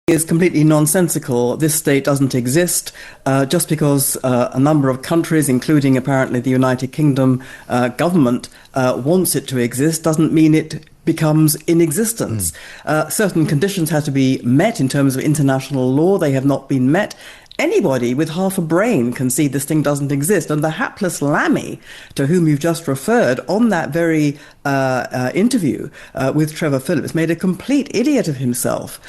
is completely nonsensical. This state doesn't exist. Just because a number of countries, including apparently the United Kingdom government, wants it to exist, doesn't mean it becomes in existence. Certain conditions have to be met in terms of international law. They have not been met. Anybody with half a brain can see this thing doesn't exist. And the hapless Lammy, to whom you've just referred, on that very interview with Trevor Phillips, made a complete idiot of himself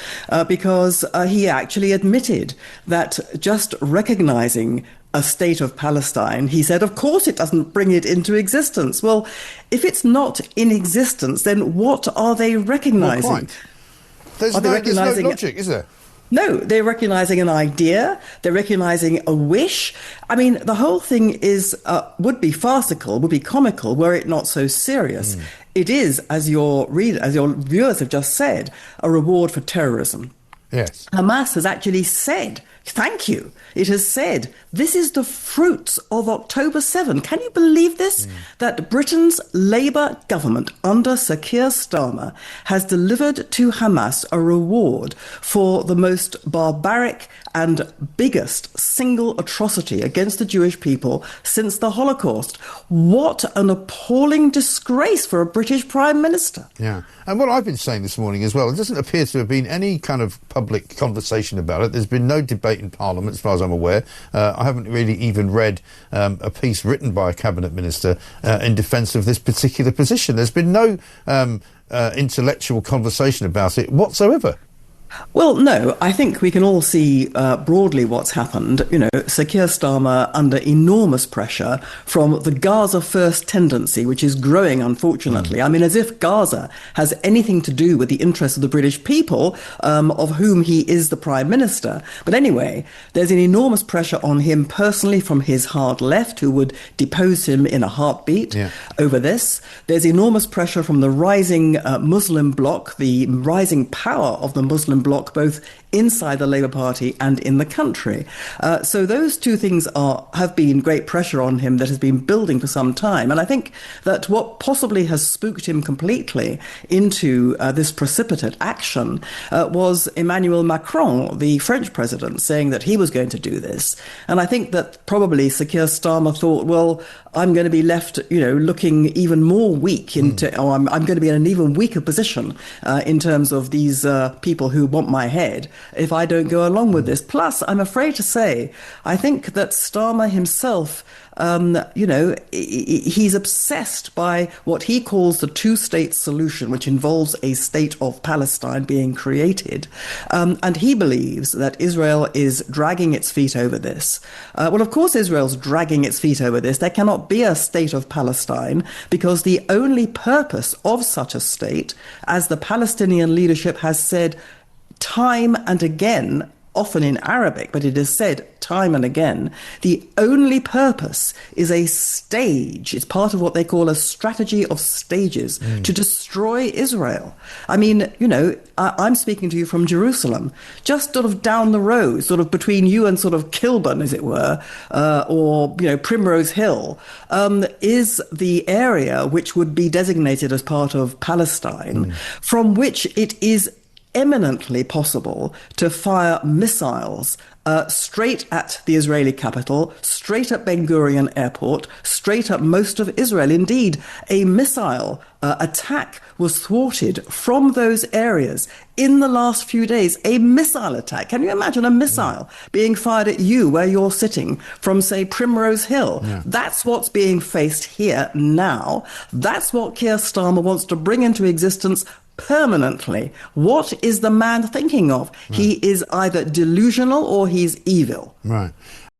because he actually admitted that just recognizing a state of Palestine, he said, of course it doesn't bring it into existence. Well, if it's not in existence, then what are they recognizing? Not quite. There's no logic, is there? No, they're recognizing an idea. They're recognizing a wish. I mean, the whole thing is would be farcical, would be comical, were it not so serious. It is, as your viewers have just said, a reward for terrorism. Yes. Hamas has actually said, thank you. It has said, this is the fruits of October 7. Can you believe this? That Britain's Labour government under Sir Keir Starmer has delivered to Hamas a reward for the most barbaric and biggest single atrocity against the Jewish people since the Holocaust. What an appalling disgrace for a British Prime Minister. Yeah. And what I've been saying this morning as well, it doesn't appear to have been any kind of public conversation about it. There's been no debate in Parliament, as far as I'm aware. I haven't really even read a piece written by a cabinet minister in defence of this particular position. There's been no intellectual conversation about it whatsoever. Well, no, I think we can all see broadly what's happened. You know, Sir Keir Starmer under enormous pressure from the Gaza first tendency, which is growing, unfortunately. I mean, as if Gaza has anything to do with the interests of the British people, of whom he is the Prime Minister. But anyway, there's an enormous pressure on him personally from his hard left, who would depose him in a heartbeat over this. There's enormous pressure from the rising Muslim bloc, the rising power of the Muslim bloc, both inside the Labour Party and in the country. So those two things have been great pressure on him that has been building for some time. And I think that what possibly has spooked him completely into this precipitate action was Emmanuel Macron, the French president, saying that he was going to do this. And I think that probably Sir Keir Starmer thought, well, I'm going to be left, looking even more weak or I'm going to be in an even weaker position in terms of these people who want my head if I don't go along with this. Plus, I'm afraid to say, I think that Starmer himself, he's obsessed by what he calls the two-state solution, which involves a state of Palestine being created. And he believes that Israel is dragging its feet over this. Well, of course, Israel's dragging its feet over this. There cannot be a state of Palestine because the only purpose of such a state, as the Palestinian leadership has said time and again, often in Arabic, but it is said time and again, the only purpose is a stage. It's part of what they call a strategy of stages to destroy Israel. I mean, I'm speaking to you from Jerusalem, just sort of down the road, sort of between you and sort of Kilburn, as it were, or Primrose Hill, is the area which would be designated as part of Palestine, from which it is eminently possible to fire missiles straight at the Israeli capital, straight at Ben Gurion Airport, straight at most of Israel. Indeed, a missile attack was thwarted from those areas in the last few days. A missile attack. Can you imagine a missile being fired at you where you're sitting from, say, Primrose Hill? That's what's being faced here now. That's what Keir Starmer wants to bring into existence permanently. What is the man thinking of? He is either delusional or he's evil. Right.